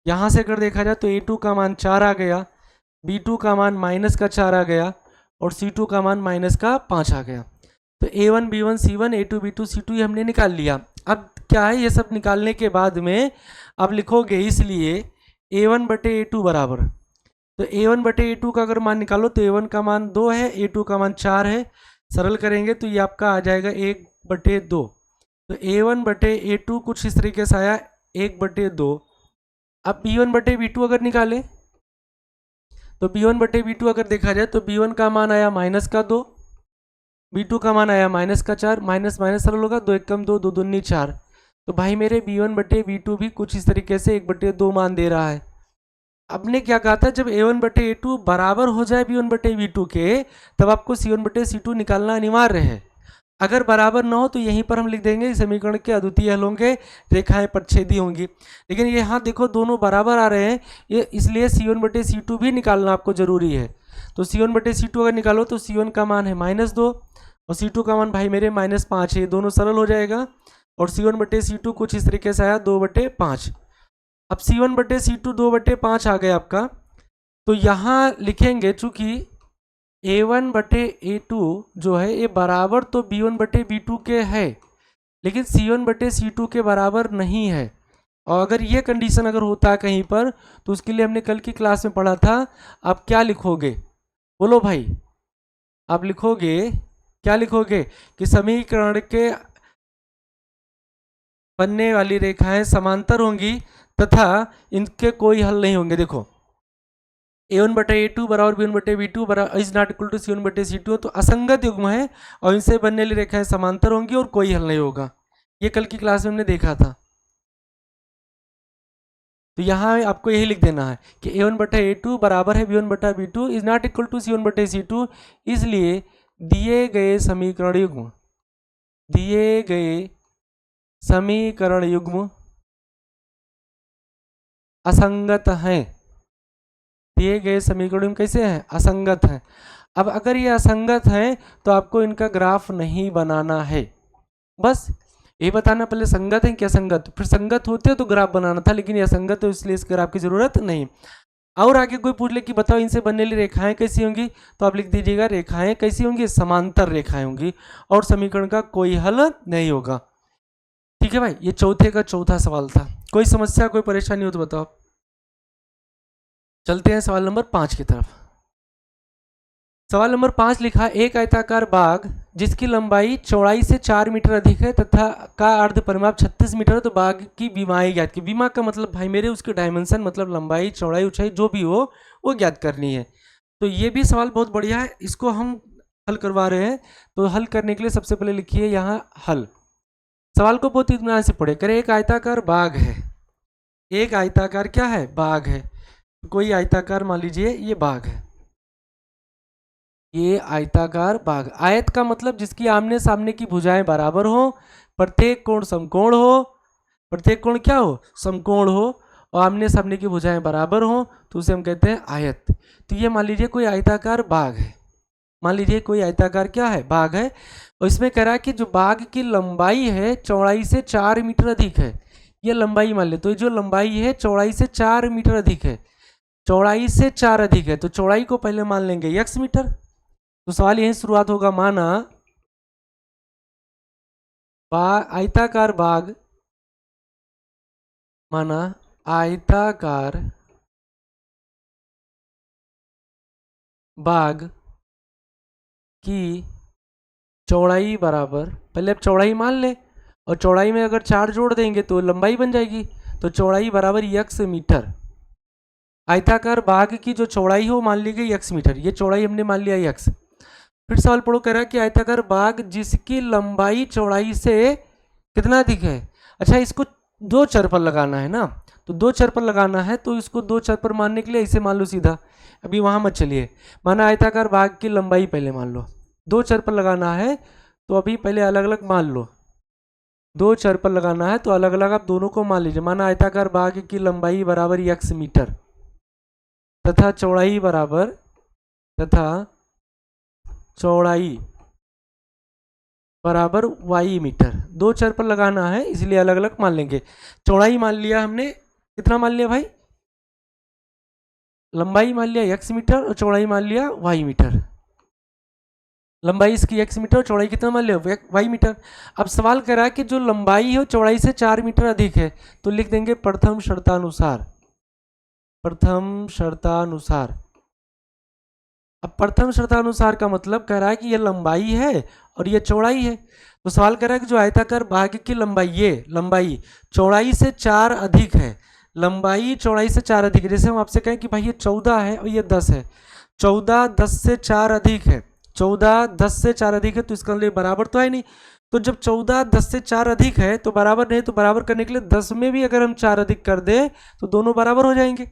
यहाँ से अगर देखा जाए तो a2 का मान 4 आ गया, b2 का मान -4 आ गया और c2 का मान -5 आ गया। तो a1 b1 c1 a2 b2 c2 ये हमने निकाल लिया। अब क्या है, ये सब निकालने के बाद में आप लिखोगे इसलिए a1/a2 बराबर, तो a1/a2 का अगर मान निकालो तो a1 का मान 2 है, a2 का मान 4 है। सरल करेंगे तो ये आपका आ जाएगा 1/2। तो a1/a2 कुछ इस तरीके से आया 1/2। अब b1/b2 अगर निकालें तो b1/b2 अगर देखा जाए तो b1 का मान आया -2, b2 का मान आया -4, माइनस माइनस सरल होगा, 2 एकम 2, 2 दूनी 4। तो भाई मेरे b1/b2 भी कुछ इस तरीके से 1/2 मान दे रहा है। अब ने क्या कहा था, जब a1/a2 बराबर हो जाए b1/b2 के, तब आपको c1/c2 निकालना अनिवार्य है। अगर बराबर ना हो तो यहीं पर हम लिख देंगे समीकरण के अद्वितीय हल होंगे, रेखाएं प्रतिच्छेदी होंगी। लेकिन ये यहाँ देखो दोनों बराबर आ रहे हैं, ये इसलिए c1/c2 भी निकालना आपको जरूरी है। तो c1/c2 अगर निकालो तो c1 का मान है -2 और c2 का मान भाई मेरे -5 है, दोनों सरल हो जाएगा। और c1/c2 कुछ इस तरीके से आया 2/5। अब c1/c2 2/5 आ गया आपका। तो यहाँ लिखेंगे चूंकि a1/a2 जो है ये बराबर तो b1/b2 के है, लेकिन c1/c2 के बराबर नहीं है। और अगर ये कंडीशन अगर होता है कहीं पर तो उसके लिए हमने कल की क्लास में पढ़ा था। आप क्या लिखोगे बोलो भाई? आप लिखोगे, क्या लिखोगे कि समीकरण के बनने वाली रेखाएं समांतर होंगी तथा इनके कोई हल नहीं होंगे। देखो a1/a2 बराबर b1/b2 बराबर is not equal to c1/c2, तो असंगत युग्म है और इनसे बनने वाली रेखाएं समांतर होंगी और कोई हल नहीं होगा। ये कल की क्लास में हमने देखा था। तो यहाँ आपको यही लिख देना है कि a1/a2 बराबर है b1/b2 is not equal to c1/c2। इसलिए दिए गए समीकरण युग्म असंगत हैं। दिए गए समीकरण कैसे हैं? असंगत हैं। अब अगर ये असंगत हैं तो आपको इनका ग्राफ नहीं बनाना है, बस ये बताना पहले संगत है क्या असंगत, फिर संगत होते तो ग्राफ बनाना था, लेकिन ये असंगत है इसलिए इस ग्राफ की जरूरत नहीं। और आगे कोई पूछ ले कि बताओ इनसे बनने वाली रेखाएं कैसी होंगी, तो आप लिख दीजिएगा रेखाएं कैसी होंगी? समांतर रेखाएं होंगी और समीकरण का कोई हल नहीं होगा। ठीक है भाई, ये चौथे का चौथा सवाल था। कोई समस्या कोई परेशानी हो तो बताओ। चलते हैं सवाल नंबर 5 की तरफ। सवाल नंबर 5 लिखा, एक आयताकार बाग जिसकी लंबाई चौड़ाई से 4 मीटर अधिक है तथा का अर्ध परिमाप 36 मीटर है, तो बाग की बीमाई ज्ञात की। बीमा का मतलब भाई मेरे उसके डायमेंशन मतलब लंबाई चौड़ाई ऊंचाई जो भी हो वो ज्ञात करनी है। तो ये भी सवाल बहुत बढ़िया है, इसको हम हल करवा रहे हैं। तो हल करने के लिए सबसे पहले लिखिए यहाँ हल। सवाल को बहुत इत्मीनान से पढ़े। करें एक आयताकार बाग है, एक आयताकार क्या है, बाग है। कोई आयताकार मान लीजिए ये बाग है, ये आयताकार बाग। आयत का मतलब जिसकी आमने सामने की भुजाएं बराबर हो, प्रत्येक कोण समकोण हो, प्रत्येक कोण क्या हो, समकोण हो, और आमने सामने की भुजाएं बराबर हो, तो उसे हम कहते हैं आयत। तो ये मान लीजिए कोई आयताकार बाग है, मान लीजिए कोई आयताकार क्या है, बाग है। और इसमें कह रहा है कि जो बाग की लंबाई है चौड़ाई से 4 मीटर अधिक है, ये लंबाई मान ले। तो जो लंबाई है चौड़ाई से 4 मीटर अधिक है, चौड़ाई से 4 अधिक है, तो चौड़ाई को पहले मान लेंगे x मीटर। तो सवाल यही शुरुआत होगा, माना आयताकार बाग, माना आयताकार बाग की चौड़ाई बराबर, पहले अब चौड़ाई मान ले, और चौड़ाई में अगर 4 जोड़ देंगे तो लंबाई बन जाएगी। तो चौड़ाई बराबर x मीटर। आयताकार बाग की जो चौड़ाई हो मान ली गई x मीटर, ये चौड़ाई हमने मान लिया x। फिर सवाल पढ़ो, कह रहा है कि आयताकार बाग जिसकी लंबाई चौड़ाई से कितना अधिक है। अच्छा, इसको दो चर पर लगाना है ना, तो दो चर पर लगाना है, तो इसको दो चर पर मानने के लिए इसे मान लो सीधा, अभी वहां मत चलिए। माना आयताकार बाग की लंबाई पहले मान लो, दो चर पर लगाना है तो अभी पहले अलग अलग मान लो, दो चर पर लगाना है तो अलग अलग आप दोनों को मान लीजिए। माना आयताकार बाग की लंबाई बराबर x मीटर तथा चौड़ाई बराबर, तथा चौड़ाई बराबर y मीटर, दो चर पर लगाना है इसलिए अलग अलग मान लेंगे। चौड़ाई मान लिया हमने, कितना मान लिया भाई, लंबाई मान लिया x मीटर और चौड़ाई मान लिया y मीटर। लंबाई इसकी x मीटर और चौड़ाई कितना मान लिया, y मीटर। अब सवाल कर रहा है कि जो लंबाई है चौड़ाई से 4 मीटर अधिक है, तो लिख देंगे प्रथम शर्तानुसार, प्रथम शर्तानुसार। अब प्रथम शर्तानुसार का मतलब कह रहा है कि ये लंबाई है और ये चौड़ाई है। तो सवाल कर रहा है कि जो आयताकार बाग की लंबाई, ये लंबाई चौड़ाई से 4 अधिक है, लंबाई चौड़ाई से 4 अधिक है। जैसे हम आपसे कहें कि भाई ये 14 है और ये 10 है, 14 10 से 4 अधिक है, 14 10 से 4 अधिक है, तो इसका लिए बराबर तो है नहीं। तो जब 14 10 से 4 अधिक है तो बराबर नहीं, तो बराबर करने के लिए 10 में भी अगर हम 4 अधिक कर दें तो दोनों बराबर हो जाएंगे।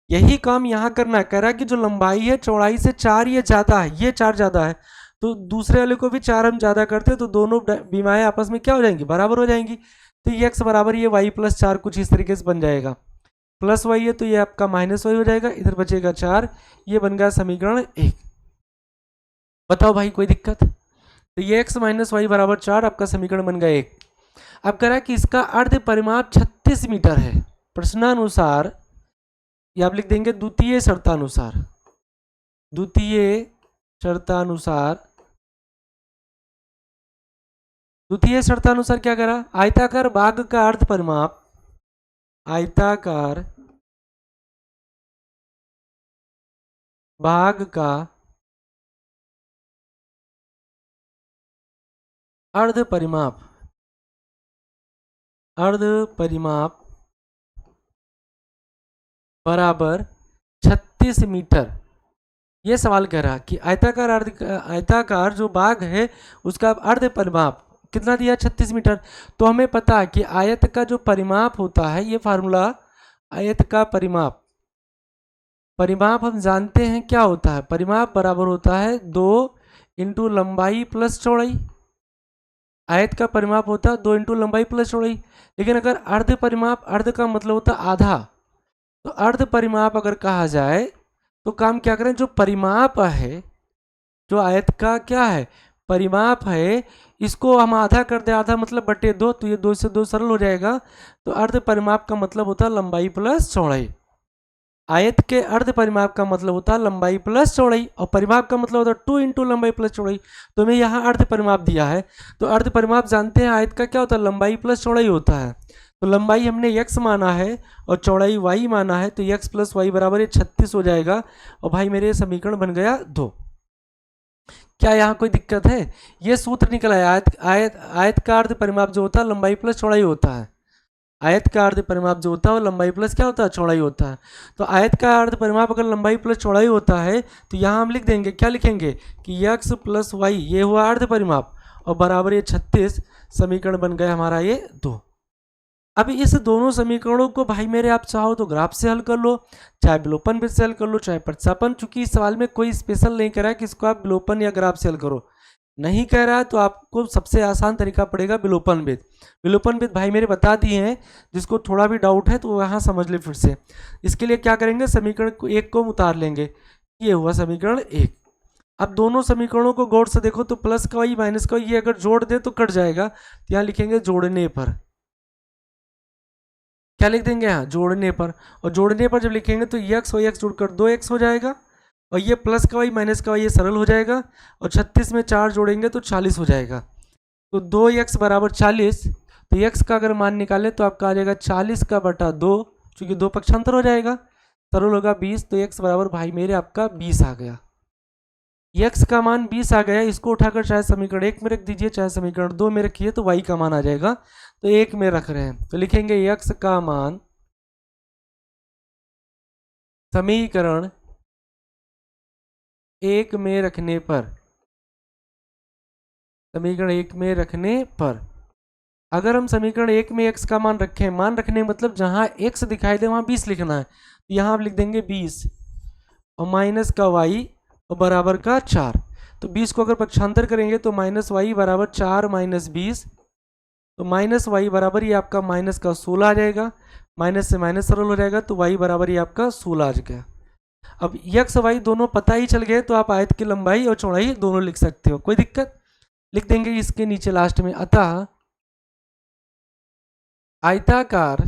यही काम यहाँ करना है। कह रहा है कि जो लंबाई है चौड़ाई से 4 ये ज़्यादा है, ये 4 ज़्यादा है, तो दूसरे वाले को भी 4 हम ज़्यादा करते हैं तो दोनों बीमाएँ आपस में क्या हो जाएंगी, बराबर हो जाएंगी। तो ये x बराबर ये y प्लस 4 कुछ इस तरीके से बन जाएगा, प्लस y है तो ये आपका माइनस y हो जाएगा, इधर बचेगा 4, ये बन गया समीकरण 1। बताओ भाई कोई दिक्कत। तो ये x माइनस वाई बराबर 4 आपका समीकरण बन गया 1। अब कह रहा है कि इसका अर्ध परिमाप 36 मीटर है। प्रश्नानुसार ये आप लिख देंगे द्वितीय शर्तानुसार, द्वितीय शर्तानुसार, द्वितीय शर्तानुसार क्या करा, आयताकार बाग का अर्ध परिमाप, आयताकार बाग का अर्ध परिमाप, अर्ध परिमाप बराबर 36 मीटर। ये सवाल कह रहा कि आयताकार जो बाग है उसका अर्ध परिमाप कितना दिया, 36 मीटर। तो हमें पता है कि आयत का जो परिमाप होता है, ये फार्मूला आयत का परिमाप, परिमाप हम जानते हैं क्या होता है, परिमाप बराबर होता है 2 इंटू लंबाई प्लस चौड़ाई। आयत का परिमाप होता है 2 इंटू लंबाई प्लस चौड़ाई। लेकिन अगर अर्ध परिमाप, अर्ध का मतलब होता है आधा, तो अर्ध परिमाप अगर कहा जाए तो काम क्या करें, जो परिमाप है, जो आयत का क्या है परिमाप है, इसको हम आधा कर दे, आधा मतलब बटे 2, तो ये 2 से 2 सरल हो जाएगा। तो अर्ध परिमाप का मतलब होता है लंबाई प्लस चौड़ाई। आयत के अर्ध परिमाप का मतलब होता है लंबाई प्लस चौड़ाई, और परिमाप का मतलब होता है 2 इंटू लंबाई प्लस चौड़ाई। तो हमें यहाँ अर्ध परिमाप दिया है, तो अर्ध परिमाप जानते हैं आयत का क्या होता है, लंबाई प्लस चौड़ाई होता है। तो लंबाई हमने x माना है और चौड़ाई y माना है, तो x प्लस वाई बराबर ये 36 हो जाएगा। और भाई मेरे समीकरण बन गया 2। क्या यहाँ कोई दिक्कत है? ये सूत्र निकला है, आयत का अर्ध परिमाप जो होता है लंबाई प्लस चौड़ाई होता है। आयत का अर्ध परिमाप जो होता है वो लंबाई प्लस क्या होता है, चौड़ाई होता है। तो आयत का अर्ध परिमाप अगर लंबाई प्लस चौड़ाई होता है तो यहाँ हम लिख देंगे, क्या लिखेंगे कि x प्लस वाई ये हुआ अर्ध परिमाप और बराबर ये 36, समीकरण बन गया हमारा ये 2। अब इस दोनों समीकरणों को भाई मेरे आप चाहो तो ग्राफ से हल कर लो, चाहे विलोपन भेद से हल कर लो, चाहे प्रतिस्थापन। चूंकि इस सवाल में कोई स्पेशल नहीं करा है कि इसको आप विलोपन या ग्राफ से हल करो, नहीं कह रहा है तो आपको सबसे आसान तरीका पड़ेगा विलोपन भेद। विलोपन भेद भाई मेरे बता दिए हैं, जिसको थोड़ा भी डाउट है तो वहाँ समझ ले फिर से। इसके लिए क्या करेंगे, समीकरण एक को उतार लेंगे, ये हुआ समीकरण एक। अब दोनों समीकरणों को गौर से देखो तो प्लस का वाई माइनस का ये अगर जोड़ दे तो कट जाएगा, तो यहाँ लिखेंगे जोड़ने पर। क्या लिख देंगे यहाँ, जोड़ने पर। और जोड़ने पर जब लिखेंगे तो x और x जोड़कर 2x हो जाएगा, और ये प्लस का वाई माइनस का वाई ये सरल हो जाएगा, और 36 में 4 जोड़ेंगे तो 40 हो जाएगा। तो 2x बराबर 40, तो x का अगर मान निकालें तो आपका आ जाएगा 40 का बटा 2, चूँकि 2 पक्षांतर हो जाएगा, सरल होगा 20। तो x बराबर भाई मेरे आपका 20 आ गया। x का मान 20 आ गया, इसको उठाकर चाहे समीकरण 1 में रख दीजिए चाहे समीकरण 2 में रखिए, तो y का मान आ जाएगा। तो 1 में रख रहे हैं तो लिखेंगे x का मान समीकरण 1 में रखने पर, समीकरण 1 में रखने पर अगर हम समीकरण 1 में x का मान रखें, मान रखने मतलब जहां x दिखाई दे वहां 20 लिखना है, तो यहाँ आप लिख देंगे 20 और माइनस का y और बराबर का 4। तो 20 को अगर पक्षांतर करेंगे तो माइनस वाई बराबर 4 माइनस 20, तो माइनस वाई बराबर ये आपका माइनस का 16 आ जाएगा, माइनस से माइनस सरल हो जाएगा, तो वाई बराबर ये आपका 16 आ गया। अब यक्स वाई दोनों पता ही चल गए तो आप आयत की लंबाई और चौड़ाई दोनों लिख सकते हो, कोई दिक्कत। लिख देंगे इसके नीचे लास्ट में, अतः आयताकार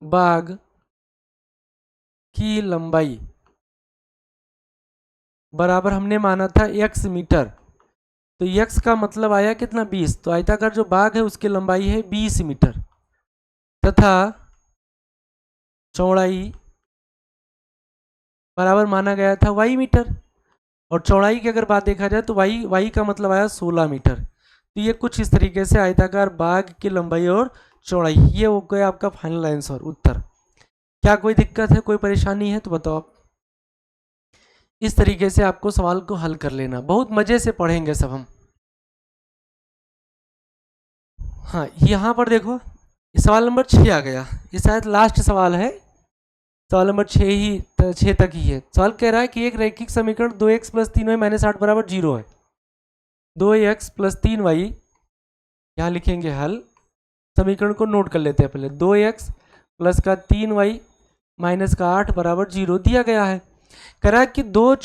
बाग की लंबाई बराबर हमने माना था x मीटर, तो x का मतलब आया कितना 20, तो आयताकार जो बाग है उसकी लंबाई है 20 मीटर तथा चौड़ाई बराबर माना गया था y मीटर। और चौड़ाई की अगर बात देखा जाए तो y का मतलब आया 16 मीटर। तो ये कुछ इस तरीके से आयताकार बाग की लंबाई और चौड़ाई, ये हो गया आपका फाइनल आंसर उत्तर। क्या कोई दिक्कत है, कोई परेशानी है तो बताओ आप। इस तरीके से आपको सवाल को हल कर लेना, बहुत मजे से पढ़ेंगे सब हम। हाँ यहाँ पर देखो सवाल नंबर 6 आ गया, ये शायद लास्ट सवाल है, सवाल नंबर 6 तक ही है। सवाल कह रहा है कि एक रैखिक समीकरण 2x प्लस 3y माइनस 8 बराबर 0 है। 2x प्लस 3y, यहाँ लिखेंगे हल, समीकरण को नोट कर लेते हैं पहले। 2x प्लस का 3y माइनस का 8 बराबर 0 दिया गया है। कह रहा है कि दो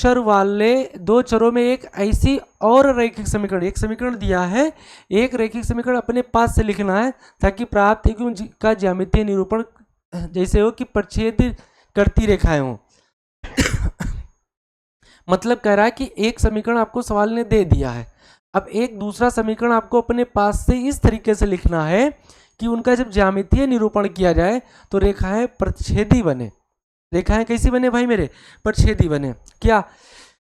चरों में एक ऐसी और रैखिक समीकरण, एक समीकरण दिया है, एक रैखिक समीकरण अपने पास से लिखना है ताकि प्राप्त का ज्यामितीय निरूपण जैसे हो कि प्रच्छेद करती रेखाएं हो। मतलब कह रहा है कि एक समीकरण आपको सवाल ने दे दिया है, अब एक दूसरा समीकरण आपको अपने पास से इस तरीके से लिखना है कि उनका जब ज्यामितीय निरूपण किया जाए तो रेखाएं प्रतिच्छेदी बने। रेखाएं कैसी बने भाई मेरे, प्रतिच्छेदी बने। क्या,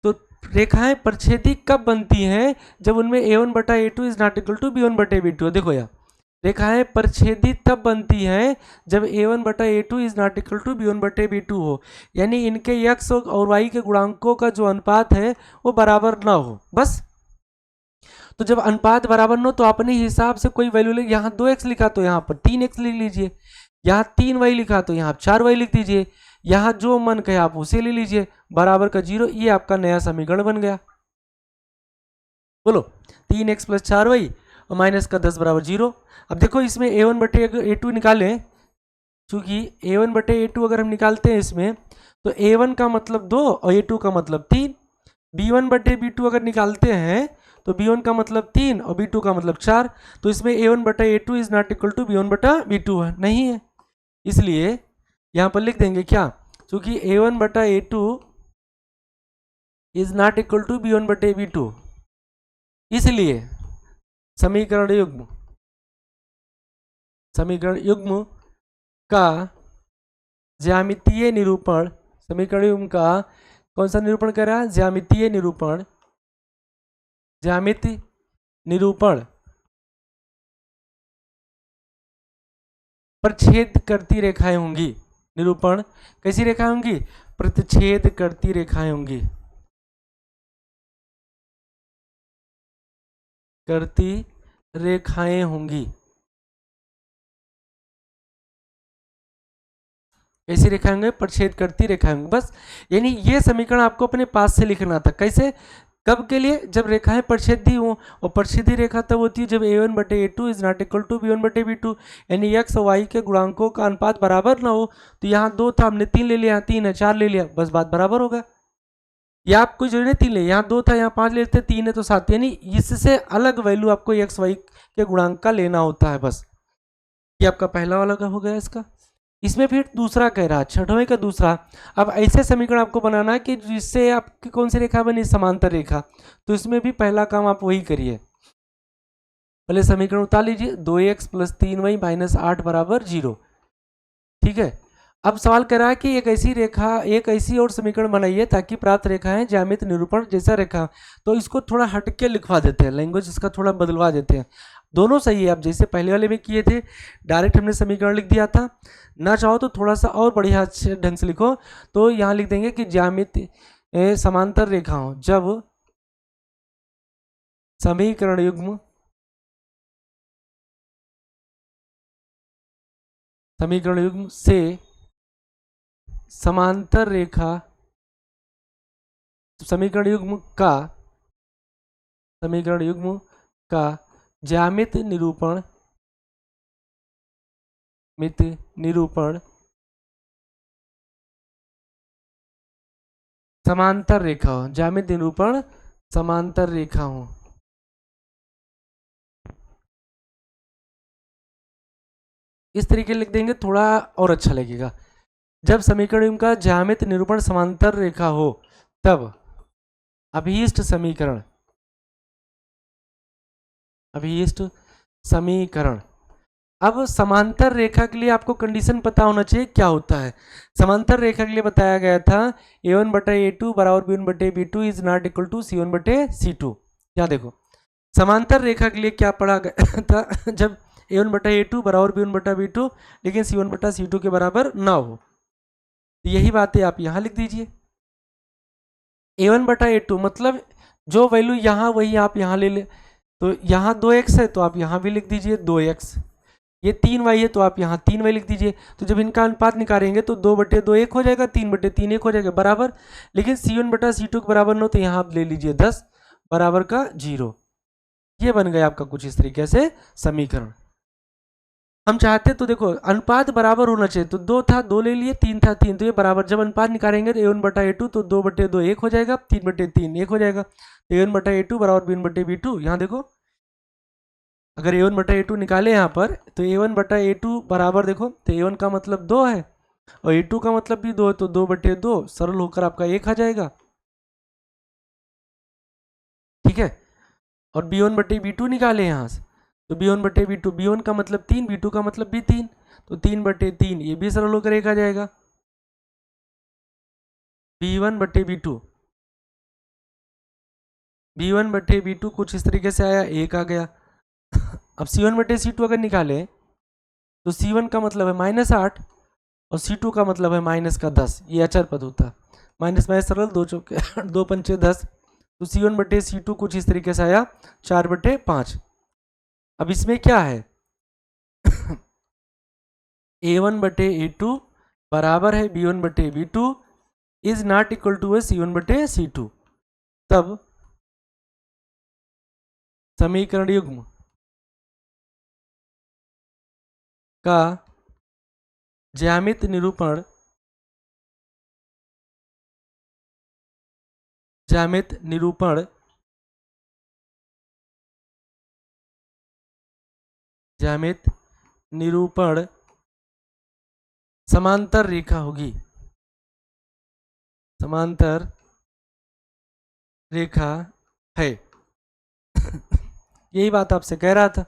तो रेखाएं प्रतिच्छेदी कब बनती हैं, जब उनमें a1 बटा a2 is not equal to b1 बटे b2। देखो यार, रेखाएं प्रतिच्छेदी तब बनती हैं जब a1 बटा a2 is not equal to b1 बटे b2 हो, यानी इनके x और y के गुणांकों का जो अनुपात है वो बराबर ना हो बस। तो जब अनुपात बराबर न हो तो अपने हिसाब से कोई वैल्यू ले, यहाँ 2x लिखा तो यहाँ पर 3x लिख लीजिए, यहाँ 3y लिखा तो यहाँ 4y लिख दीजिए, यहाँ जो मन कहे आप उसे ले लीजिए, बराबर का 0। ये आपका नया समीकरण बन गया। बोलो 3x प्लस 4y और माइनस का 10 बराबर 0। अब देखो इसमें a1 बटे a2 निकालें, चूंकि a1 बटे a2 अगर हम निकालते हैं इसमें तो a1 का मतलब 2 और a2 का मतलब 3। b1 बटे b2 अगर निकालते हैं तो b1 का मतलब 3 और b2 का मतलब 4। तो इसमें a1 बटा a2 is not equal to b1 बटा b2 है, नहीं है, इसलिए यहाँ पर लिख देंगे क्या, क्योंकि a1 बटा a2 is not equal to b1 बटे b2, इसलिए समीकरण युग्म का ज्यामितीय निरूपण समीकरण युग्म का कौन सा निरूपण कर रहा है? ज्यामितीय निरूपण, ज्यामिति निरूपण प्रतिच्छेद करती रेखाएं होंगी। निरूपण कैसी रेखाएं होंगी? प्रतिच्छेद करती रेखाएं होंगी, करती रेखाएं होंगी। कैसी रेखाएं होंगे? प्रतिच्छेद करती रेखाएं होंगी। बस, यानी ये समीकरण आपको अपने पास से लिखना था। कैसे? कब के लिए? जब रेखाएं प्रतिच्छेदी हो, और प्रतिच्छेदी रेखा तब होती है जब a1 बटे a2 is not equal to b1 बटे b2, यानी x और y के गुणांकों का अनुपात बराबर ना हो। तो यहाँ 2 था, हमने 3 ले लिया, यहाँ 3 है 4 ले लिया, बस बात बराबर होगा। या आप कोई जरूरी नहीं 3 ले, यहाँ 2 था यहाँ 5 ले लेते, 3 है तो 7, यानी इससे अलग वैल्यू आपको x y के गुणांक का लेना होता है। बस ये आपका पहला वाला का हो गया इसका। इसमें फिर दूसरा कह रहा, छठवें का दूसरा। अब ऐसे समीकरण आपको बनाना है कि जिससे आपकी कौन सी रेखा बनी? समांतर रेखा। तो इसमें भी पहला काम आप वही करिए, पहले समीकरण उतार लीजिए, 2x प्लस 3y माइनस 8 बराबर 0। ठीक है, अब सवाल कर रहा है कि एक ऐसी रेखा, एक ऐसी और समीकरण बनाइए ताकि प्राप्त रेखाएं ज्यामिति निरूपण जैसा रेखा। तो इसको थोड़ा हटके लिखवा देते हैं, लैंग्वेज इसका थोड़ा बदलवा देते हैं। दोनों सही है, आप जैसे पहले वाले में किए थे, डायरेक्ट हमने समीकरण लिख दिया था। ना चाहो तो थोड़ा सा और बढ़िया अच्छे ढंग से लिखो, तो यहाँ लिख देंगे कि ज्यामिति समांतर रेखाओं, जब समीकरण युग्म से समांतर रेखा, समीकरण युग्म का ज्यामिति निरूपण समांतर रेखा हो, ज्यामिति निरूपण समांतर रेखा हो। इस तरीके लिख देंगे, थोड़ा और अच्छा लगेगा। जब समीकरण का ज्यामिति निरूपण समांतर रेखा हो, तब अभीष्ट समीकरण। अब समांतर रेखा के लिए आपको कंडीशन पता होना चाहिए क्या होता है। समांतर रेखा के लिए बताया गया था a1 बटे a2 बराबर b1 बटे b2 is not equal to c1 बटे c2। क्या देखो, समांतर रेखा के लिए क्या पढ़ा गया था? जब a1 बटा a2 बराबर b1 बटा b2 लेकिन c1 बटा c2 के बराबर ना हो। तो यही बातें आप यहाँ लिख दीजिए। a1 बटा a2 मतलब जो वैल्यू यहाँ वही आप यहाँ ले ले। तो यहाँ 2x है तो आप यहाँ भी लिख दीजिए 2x। ये 3y है तो आप यहाँ 3y लिख दीजिए। तो जब इनका अनुपात निकालेंगे तो 2 बटे 2 1 हो जाएगा, 3 बटे 3 1 हो जाएगा बराबर। लेकिन c1 बटा c2 के बराबर न हो तो यहाँ आप ले लीजिए 10 बराबर का 0। ये बन गया आपका कुछ इस तरीके से समीकरण। हम चाहते तो देखो अनुपात बराबर होना चाहिए, तो 2 था 2 ले लिए, 3 था 3, तो ये बराबर। जब अनुपात निकालेंगे तो a1 बटा a2 तो 2 बटे 2 1 हो जाएगा, 3 बटे 3 1 हो जाएगा। तो a1 बटा a2 बराबर b1 बटे b2। यहाँ देखो अगर a1 बटा a2 निकाले यहाँ पर तो a1 बटा a2 बराबर, देखो तो a1 का मतलब 2 है और a2 का मतलब भी 2 है, तो 2 बटे 2 सरल होकर आपका 1 आ जाएगा। ठीक है, और b1 बटे b2 निकाले यहाँ से, तो b1 बटे b2, b1 का मतलब 3, b2 का मतलब भी 3, तो 3 बटे 3 ये भी सरल होकर 1 आ जाएगा। b1 बटे b2, b1 बटे b2 कुछ इस तरीके से आया, 1 आ गया। अब c1 बटे c2 अगर निकाले तो c1 का मतलब है -8 और c2 का मतलब है माइनस का 10। ये अचर पद होता है, माइनस में सरल, 2 चौके 2 पंचे 10। तो c1 बटे c2 कुछ इस तरीके से आया 4 बटे 5। अब इसमें क्या है a1 बटे a2 बराबर है b1 बटे b2 is not equal to है c1 बटे c2। तब समीकरण युग्म का ज्यामिति निरूपण समांतर रेखा होगी, समांतर रेखा है। यही बात आपसे कह रहा था।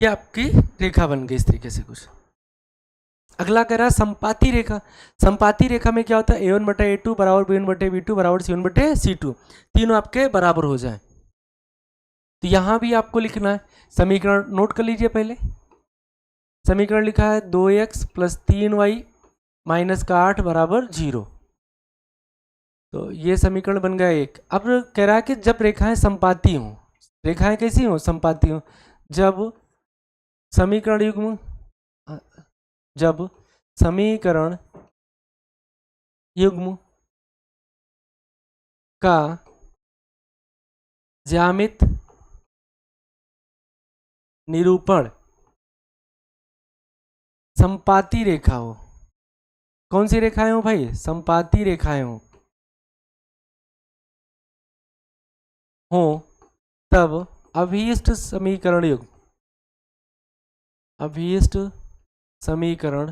ये आपकी रेखा बन गई इस तरीके से कुछ। अगला कह रहा है संपाती रेखा। संपाती रेखा में क्या होता है, a1 बटा a2 बराबर b1 बटे b2 बराबर c1 बटे c2, तीनों आपके बराबर हो जाए। तो यहां भी आपको लिखना है समीकरण, नोट कर लीजिए पहले। समीकरण लिखा है 2x प्लस 3y माइनस का 8 बराबर 0। तो ये समीकरण बन गया एक। अब कह रहा है कि जब रेखाएं संपाती हों, रेखाएं कैसी हों, संपाती हों, जब समीकरण युग्म, जब समीकरण युग्म का ज्यामित निरूपण संपाती रेखा हो। कौन सी रेखाएं हो भाई, संपाती रेखाएं हो तब अभीष्ट समीकरण युग्म, अभीष्ट समीकरण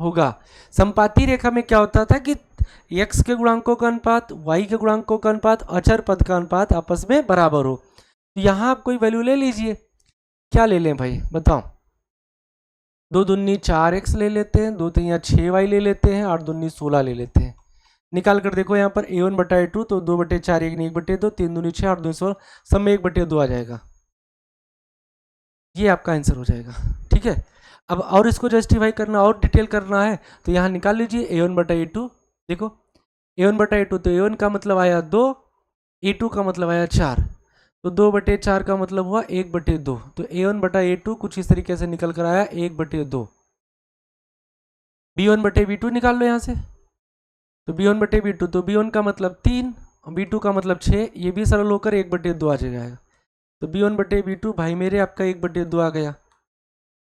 होगा। संपाती रेखा में क्या होता था कि x के गुणांकों का अनुपात, y के गुणांकों का अनुपात, अचर पद का अनुपात आपस में बराबर हो। तो यहां आप कोई वैल्यू ले लीजिए। क्या ले लें भाई बताओ, 2 दूनी 4x ले लेते हैं, 2 तिया 6y ले लेते हैं, 8 दूनी 16 ले लेते हैं। निकाल कर देखो यहाँ पर a1 बटा a2 तो 2 बटे 4 1 बटे 2, 3 दूनी 6 8 दूनी 16, सब में 1 बटे 2 आ जाएगा। ये आपका आंसर हो जाएगा। ठीक है, अब और इसको जस्टिफाई करना और डिटेल करना है तो यहाँ निकाल लीजिए a1 बटा a2। देखो a1 बटा a2 तो a1 का मतलब आया 2, a2 का मतलब आया 4, तो 2 बटे 4 का मतलब हुआ 1 बटे 2। तो a1 बटा a2 कुछ इस तरीके से निकल कर आया 1 बटे 2। b1 बटे b2 निकाल लो यहाँ से, तो b1 बटे b2 तो b1 का मतलब 3 और b2 का मतलब 6, ये भी सरल होकर 1 बटे 2 आ जाएगा। तो b1 बटे b2 भाई मेरे आपका 1 बटे 2 आ गया।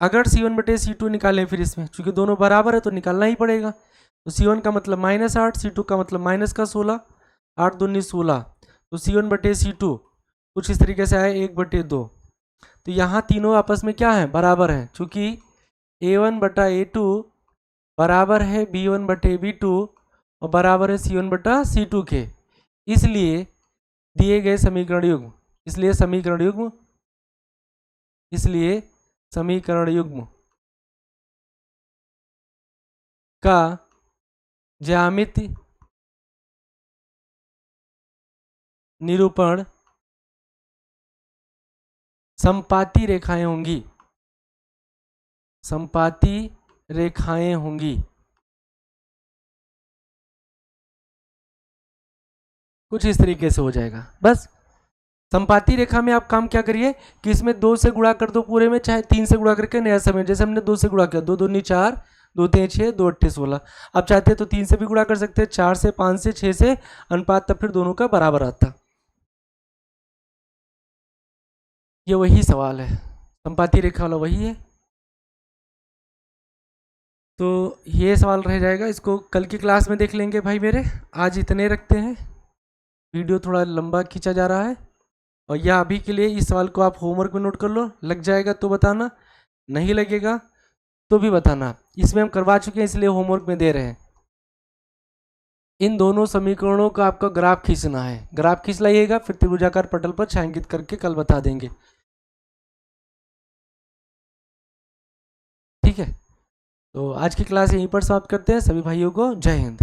अगर c1 बटे c2 निकालें फिर इसमें, चूंकि दोनों बराबर है तो निकालना ही पड़ेगा। तो c1 का मतलब -8, c2 का मतलब माइनस का 16, 8 दूनी 16, तो c1 बटे c2 कुछ इस तरीके से आया 1 बटे 2। तो यहाँ तीनों आपस में क्या है, बराबर हैं। चूंकि a1 बटा a2 बराबर है b1 बटे b2 और बराबर है c1 बटा c2 के, इसलिए दिए गए समीकरण युग्म, इसलिए समीकरण युग्म, इसलिए समीकरण युग्म का ज्यामिति निरूपण संपाती रेखाएं होंगी, संपाती रेखाएं होंगी। कुछ इस तरीके से हो जाएगा। बस संपाती रेखा में आप काम क्या करिए कि इसमें 2 से गुणा कर दो पूरे में, चाहे 3 से गुणा करके नया समय, जैसे हमने 2 से गुणा किया, 2 दूनी 4, 2 3 6, 2 8 16। आप चाहते हैं तो 3 से भी गुणा कर सकते हैं, 4 से, 5 से, 6 से, अनुपात तब फिर दोनों का बराबर आता। ये वही सवाल है, संपाती रेखा वाला वही है। तो ये सवाल रह जाएगा, इसको कल की क्लास में देख लेंगे भाई मेरे। आज इतने रखते हैं, वीडियो थोड़ा लंबा खींचा जा रहा है। और यह अभी के लिए इस सवाल को आप होमवर्क में नोट कर लो, लग जाएगा तो बताना, नहीं लगेगा तो भी बताना। इसमें हम करवा चुके हैं इसलिए होमवर्क में दे रहे हैं। इन दोनों समीकरणों का आपका ग्राफ खींचना है, ग्राफ खींच लाइएगा, फिर त्रिभुजाकार पटल पर छायांकित करके कल बता देंगे। ठीक है, तो आज की क्लास यहीं पर समाप्त करते हैं। सभी भाइयों को जय हिंद।